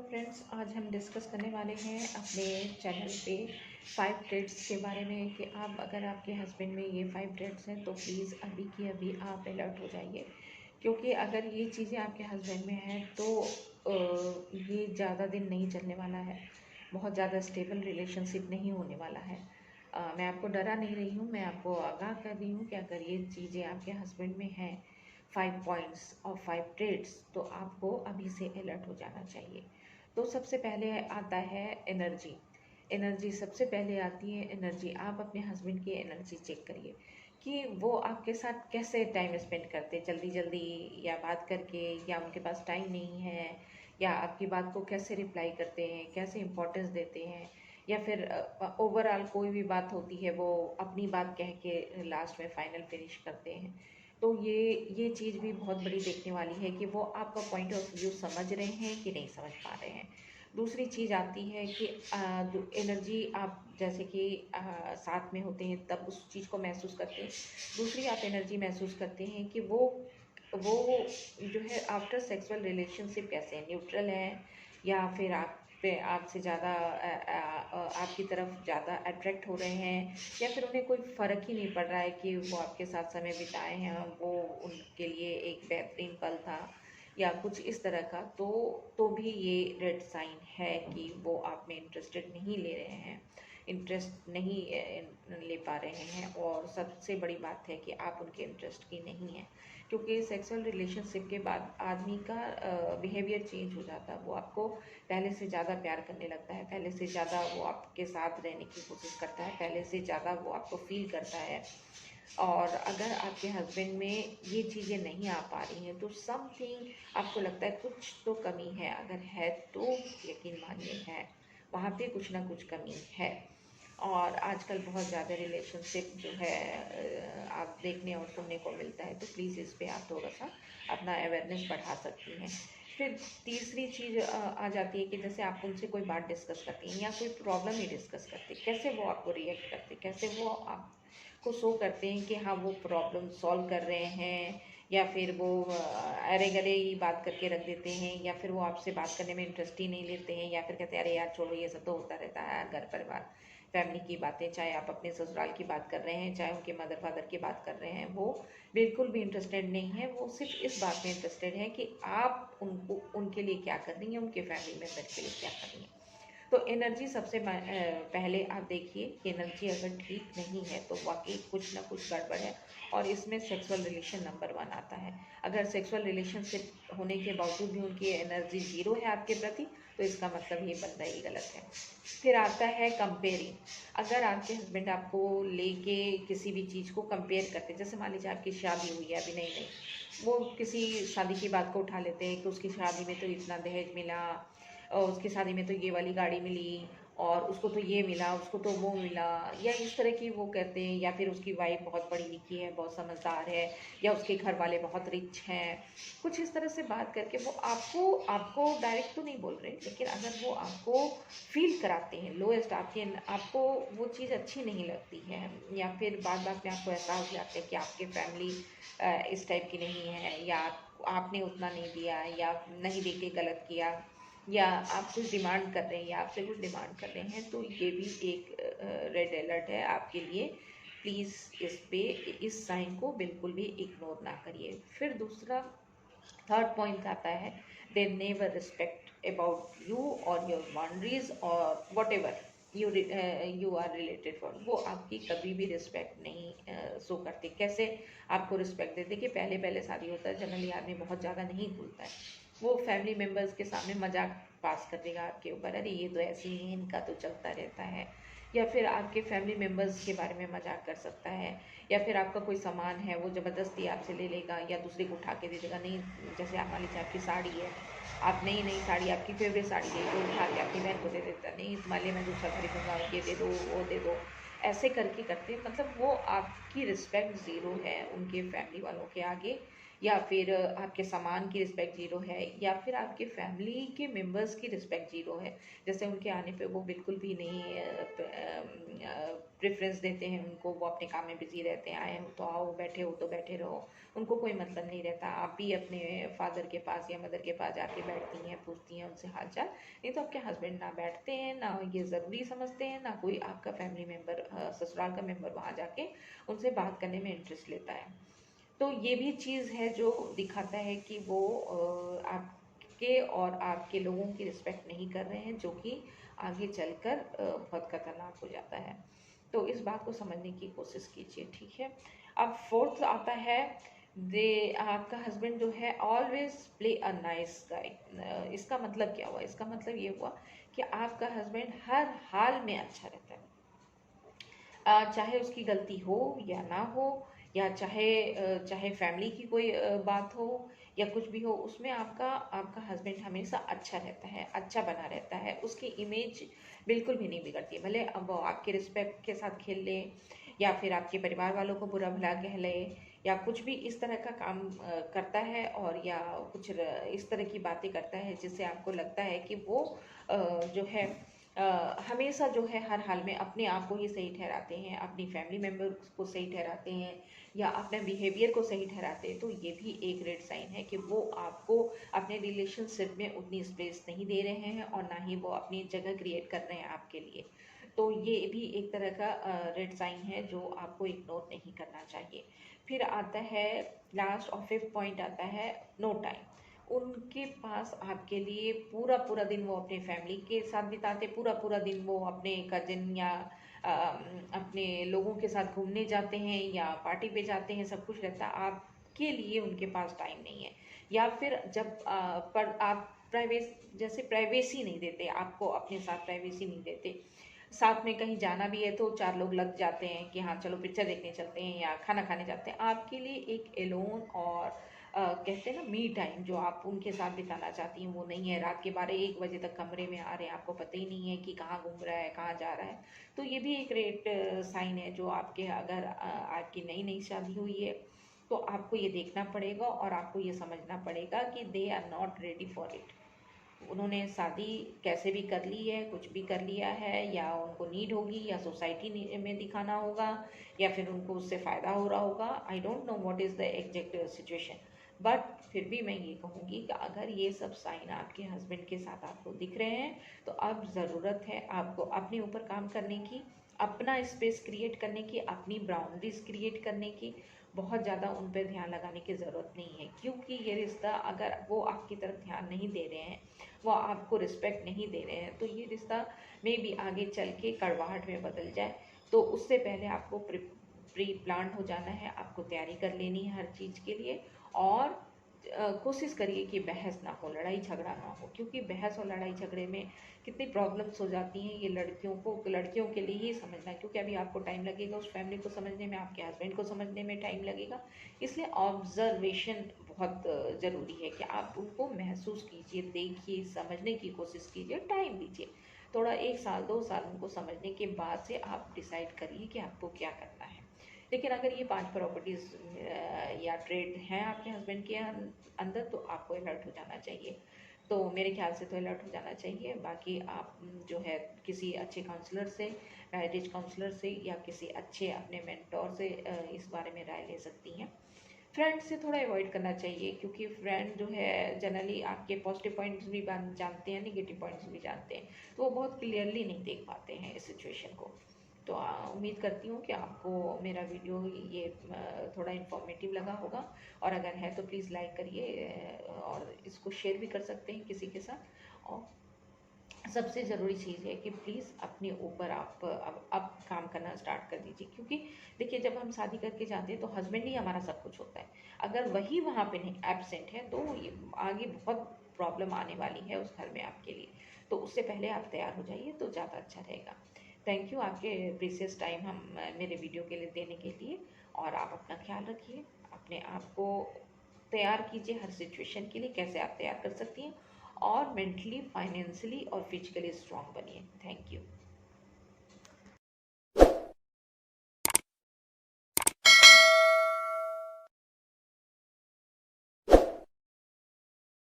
Friends, आज हम discuss करने वाले हैं अपने चैनल पे 5 ट्रेड्स के बारे में कि आप अगर आपके हस्बैंड में ये 5 ट्रेड्स हैं तो प्लीज़ अभी की अभी आप अलर्ट हो जाइए, क्योंकि अगर ये चीज़ें आपके हस्बैंड में हैं तो ये ज़्यादा दिन नहीं चलने वाला है। बहुत ज़्यादा स्टेबल रिलेशनशिप नहीं होने वाला है। मैं आपको डरा नहीं रही हूँ, मैं आपको आगाह कर रही हूँ कि अगर ये चीज़ें आपके हस्बैंड में हैं 5 पॉइंट्स और 5 ट्रेड्स, तो आपको अभी से अलर्ट हो जाना चाहिए। तो सबसे पहले आता है एनर्जी। एनर्जी सबसे पहले आती है। एनर्जी, आप अपने हस्बैंड की एनर्जी चेक करिए कि वो आपके साथ कैसे टाइम स्पेंड करते हैं, जल्दी जल्दी या बात करके, या उनके पास टाइम नहीं है, या आपकी बात को कैसे रिप्लाई करते हैं, कैसे इम्पोर्टेंस देते हैं, या फिर ओवरऑल कोई भी बात होती है वो अपनी बात कह के लास्ट में फाइनल फिनिश करते हैं। तो ये चीज़ भी बहुत बड़ी देखने वाली है कि वो आपका पॉइंट ऑफ व्यू समझ रहे हैं कि नहीं समझ पा रहे हैं। दूसरी चीज़ आती है कि एनर्जी, आप जैसे कि साथ में होते हैं तब उस चीज़ को महसूस करते हैं। दूसरी आप एनर्जी महसूस करते हैं कि वो जो है आफ्टर सेक्सुअल रिलेशनशिप कैसे हैं, न्यूट्रल हैं, या फिर आपसे ज़्यादा आपकी तरफ ज़्यादा अट्रैक्ट हो रहे हैं, या फिर उन्हें कोई फ़र्क ही नहीं पड़ रहा है कि वो आपके साथ समय बिताए हैं, वो उनके लिए एक बेहतरीन पल था या कुछ इस तरह का। तो भी ये रेड साइन है कि वो आप में इंटरेस्टेड नहीं ले रहे हैं, इंटरेस्ट नहीं ले पा रहे हैं। और सबसे बड़ी बात है कि आप उनके इंटरेस्ट की नहीं हैं, क्योंकि सेक्सुअल रिलेशनशिप के बाद आदमी का बिहेवियर चेंज हो जाता है। वो आपको पहले से ज़्यादा प्यार करने लगता है, पहले से ज़्यादा वो आपके साथ रहने की कोशिश करता है, पहले से ज़्यादा वो आपको फील करता है। और अगर आपके हस्बैंड में ये चीज़ें नहीं आ पा रही हैं तो समथिंग आपको लगता है कुछ तो कमी है। अगर है तो यकीन मानिए है, वहाँ पे कुछ ना कुछ कमी है। और आजकल बहुत ज़्यादा रिलेशनशिप जो है आप देखने और सुनने को मिलता है, तो प्लीज़ इस पे आप थोड़ा सा अपना अवेयरनेस बढ़ा सकती हैं। फिर तीसरी चीज़ आ जाती है कि जैसे आप उनसे कोई बात डिस्कस करती हैं या कोई प्रॉब्लम ही डिस्कस करते हैं, कैसे वो आपको रिएक्ट करते, कैसे वो आपको शो करते हैं कि हाँ वो प्रॉब्लम सॉल्व कर रहे हैं, या फिर वो अरे गरे ही बात करके रख देते हैं, या फिर वो आपसे बात करने में इंटरेस्ट ही नहीं लेते हैं, या फिर कहते हैं अरे यार छोड़ो, ये सब तो होता रहता है, घर परिवार फैमिली की बातें, चाहे आप अपने ससुराल की बात कर रहे हैं, चाहे उनके मदर फादर की बात कर रहे हैं, वो बिल्कुल भी इंटरेस्टेड नहीं है। वो सिर्फ इस बात में इंटरेस्टेड है कि आप उनको उनके लिए क्या कर रही हैं, उनके फैमिली मेम्बर के लिए क्या कर रही हैं। तो एनर्जी सबसे पहले आप देखिए कि एनर्जी अगर ठीक नहीं है तो वाकई कुछ ना कुछ गड़बड़ है, और इसमें सेक्सुअल रिलेशन नंबर 1 आता है। अगर सेक्सुअल रिलेशनशिप होने के बावजूद भी उनकी एनर्जी ज़ीरो है आपके प्रति, तो इसका मतलब ये बंदा ही गलत है। फिर आता है कंपेयरिंग। अगर आपके हस्बैंड आपको लेके किसी भी चीज़ को कंपेयर करते हैं, जैसे मान लीजिए आपकी शादी हुई है अभी नई नई, वो किसी शादी की बात को उठा लेते हैं कि उसकी शादी में तो इतना दहेज मिला, और उसकी शादी में तो ये वाली गाड़ी मिली, और उसको तो ये मिला, उसको तो वो मिला, या इस तरह की वो कहते हैं। या फिर उसकी वाइफ बहुत पढ़ी लिखी है, बहुत समझदार है, या उसके घर वाले बहुत रिच हैं। कुछ इस तरह से बात करके वो आपको आपको डायरेक्ट तो नहीं बोल रहे, लेकिन अगर वो आपको फील कराते हैं लोएस्ट, आपको वो चीज़ अच्छी नहीं लगती है, या फिर बात बात में आपको एहसास हो जाता है कि आपके फैमिली इस टाइप की नहीं है, या आपने उतना नहीं दिया, या नहीं दे के गलत किया, या आप कुछ डिमांड कर रहे हैं या आपसे कुछ डिमांड कर रहे हैं, तो ये भी एक रेड अलर्ट है आपके लिए। प्लीज़ इस साइन को बिल्कुल भी इग्नोर ना करिए। फिर दूसरा, थर्ड पॉइंट आता है, they never respect about you और योर बाउंड्रीज और whatever you are related for. वो आपकी कभी भी रिस्पेक्ट नहीं शो करते। कैसे आपको रिस्पेक्ट देते कि पहले पहले शादी होता है, जनरली आदमी बहुत ज़्यादा नहीं भूलता है, वो फैमिली मेम्बर्स के सामने मजाक पास कर देगा आपके ऊपर, अरे ये तो ऐसे ही है, इनका तो चलता रहता है, या फिर आपके फैमिली मेम्बर्स के बारे में मजाक कर सकता है, या फिर आपका कोई सामान है वो ज़बरदस्ती आपसे ले लेगा या दूसरे को उठा के दे देगा। नहीं, जैसे आप मान लीजिए आपकी साड़ी है, आप नई नई साड़ी, आपकी फेवरेट साड़ी है, तो उठा के अपनी बहन को दे देता, नहीं तुम्हारे लिए मैं दूसरा खरीदूंगा, ये दे दो, वो दे दो। ऐसे करके करते हैं, मतलब वो आपकी रिस्पेक्ट ज़ीरो है उनके फैमिली वालों के आगे, या फिर आपके सामान की रिस्पेक्ट ज़ीरो है, या फिर आपके फैमिली के मेंबर्स की रिस्पेक्ट ज़ीरो है। जैसे उनके आने पे वो बिल्कुल भी नहीं प्रेफरेंस देते हैं उनको, वो अपने काम में बिज़ी रहते हैं, आए हो तो आओ, बैठे हो तो बैठे रहो, उनको कोई मतलब नहीं रहता। आप भी अपने फादर के पास या मदर के पास जाके बैठती हैं, पूछती हैं उनसे हाल चाल, नहीं तो आपके हस्बैंड ना बैठते हैं, ना ये ज़रूरी समझते हैं, ना कोई आपका फैमिली मेम्बर ससुराल का मेम्बर वहाँ जाके उनसे बात करने में इंटरेस्ट लेता है। तो ये भी चीज़ है जो दिखाता है कि वो आपके और आपके लोगों की रिस्पेक्ट नहीं कर रहे हैं, जो कि आगे चलकर बहुत खतरनाक हो जाता है। तो इस बात को समझने की कोशिश कीजिए, ठीक है। अब फोर्थ आता है, दे आपका हस्बैंड जो है always play a nice guy. इसका मतलब क्या हुआ? इसका मतलब ये हुआ कि आपका हस्बैंड हर हाल में अच्छा रहता है, चाहे उसकी गलती हो या ना हो, या चाहे फैमिली की कोई बात हो या कुछ भी हो, उसमें आपका आपका हस्बैंड हमेशा अच्छा रहता है, अच्छा बना रहता है, उसकी इमेज बिल्कुल भी नहीं बिगड़ती। भले अब वो आपके रिस्पेक्ट के साथ खेल ले, या फिर आपके परिवार वालों को बुरा भला कह ले, या कुछ भी इस तरह का काम करता है, और या कुछ इस तरह की बातें करता है जिससे आपको लगता है कि वो जो है हमेशा जो है हर हाल में अपने आप को ही सही ठहराते हैं, अपनी फैमिली मेम्बर्स को सही ठहराते हैं, या अपने बिहेवियर को सही ठहराते हैं, तो ये भी एक रेड साइन है कि वो आपको अपने रिलेशनशिप में उतनी स्पेस नहीं दे रहे हैं, और ना ही वो अपनी जगह क्रिएट कर रहे हैं आपके लिए। तो ये भी एक तरह का रेड साइन है जो आपको इग्नोर नहीं करना चाहिए। फिर आता है लास्ट और फिफ्थ पॉइंट आता है, नो टाइम। उनके पास आपके लिए पूरा पूरा दिन वो अपने फैमिली के साथ बिताते, पूरा पूरा दिन वो अपने कजिन या अपने लोगों के साथ घूमने जाते हैं या पार्टी पे जाते हैं, सब कुछ रहता है, आपके लिए उनके पास टाइम नहीं है। या फिर जब पर आप जैसे प्राइवेसी नहीं देते, आपको अपने साथ प्राइवेसी नहीं देते, साथ में कहीं जाना भी है तो चार लोग लग जाते हैं कि हाँ चलो पिक्चर देखने चलते हैं या खाना खाने जाते हैं। आपके लिए एक एलोन और कहते हैं ना मी टाइम, जो आप उनके साथ बिताना चाहती हैं वो नहीं है। रात के 12-1 बजे तक कमरे में आ रहे हैं, आपको पता ही नहीं है कि कहाँ घूम रहा है, कहाँ जा रहा है। तो ये भी एक रेड साइन है जो आपके, अगर आपकी नई नई शादी हुई है तो आपको ये देखना पड़ेगा और आपको ये समझना पड़ेगा कि they are not ready for it. उन्होंने शादी कैसे भी कर ली है, कुछ भी कर लिया है, या उनको नीड होगी, या सोसाइटी में दिखाना होगा, या फिर उनको उससे फ़ायदा हो रहा होगा। I don't know what is the exact situation, but फिर भी मैं ये कहूँगी कि अगर ये सब साइन आपके हस्बैंड के साथ आपको दिख रहे हैं, तो अब ज़रूरत है आपको अपने ऊपर काम करने की, अपना स्पेस क्रिएट करने की, अपनी बाउंड्रीज क्रिएट करने की। बहुत ज़्यादा उन पर ध्यान लगाने की ज़रूरत नहीं है, क्योंकि ये रिश्ता, अगर वो आपकी तरफ ध्यान नहीं दे रहे हैं, वो आपको रिस्पेक्ट नहीं दे रहे हैं, तो ये रिश्ता में भी आगे चल के कड़वाहट में बदल जाए। तो उससे पहले आपको प्री प्लान हो जाना है, आपको तैयारी कर लेनी है हर चीज़ के लिए। और कोशिश करिए कि बहस ना हो, लड़ाई झगड़ा ना हो, क्योंकि बहस और लड़ाई झगड़े में कितनी प्रॉब्लम्स हो जाती हैं, ये लड़कियों के लिए ही समझना, क्योंकि अभी आपको टाइम लगेगा उस फैमिली को समझने में, आपके हस्बैंड को समझने में टाइम लगेगा। इसलिए ऑब्जर्वेशन बहुत ज़रूरी है कि आप उनको महसूस कीजिए, देखिए, समझने की कोशिश कीजिए, टाइम दीजिए थोड़ा, 1 साल 2 साल उनको समझने के बाद से आप डिसाइड करिए कि आपको क्या करना है। लेकिन अगर ये 5 प्रॉपर्टीज़ या ट्रेड हैं आपके हस्बैंड के अंदर, तो आपको अलर्ट हो जाना चाहिए। तो मेरे ख्याल से तो अलर्ट हो जाना चाहिए। बाकी आप जो है किसी अच्छे काउंसलर से, मैरिज काउंसलर से, या किसी अच्छे अपने मेंटोर से इस बारे में राय ले सकती हैं। फ्रेंड से थोड़ा अवॉइड करना चाहिए, क्योंकि फ्रेंड जो है जनरली आपके पॉजिटिव पॉइंट्स भी जानते हैं, नेगेटिव पॉइंट्स भी जानते हैं, तो वो बहुत क्लियरली नहीं देख पाते हैं इस सिचुएशन को। तो उम्मीद करती हूँ कि आपको मेरा वीडियो ये थोड़ा इन्फॉर्मेटिव लगा होगा, और अगर है तो प्लीज़ लाइक करिए, और इसको शेयर भी कर सकते हैं किसी के साथ। और सबसे ज़रूरी चीज़ है कि प्लीज़ अपने ऊपर आप अब काम करना स्टार्ट कर दीजिए, क्योंकि देखिए जब हम शादी करके जाते हैं तो हस्बैंड ही हमारा सब कुछ होता है। अगर वही वहाँ पे नहीं, एब्सेंट है, तो ये आगे बहुत प्रॉब्लम आने वाली है उस घर में आपके लिए। तो उससे पहले आप तैयार हो जाइए तो ज़्यादा अच्छा रहेगा। थैंक यू आपके प्रीसियस टाइम हम मेरे वीडियो के लिए देने के लिए, और आप अपना ख्याल रखिए, अपने आप को तैयार कीजिए हर सिचुएशन के लिए, कैसे आप तैयार कर सकती हैं, और मेंटली, फाइनेंशियली और फिजिकली स्ट्रांग बनिए। Thank you.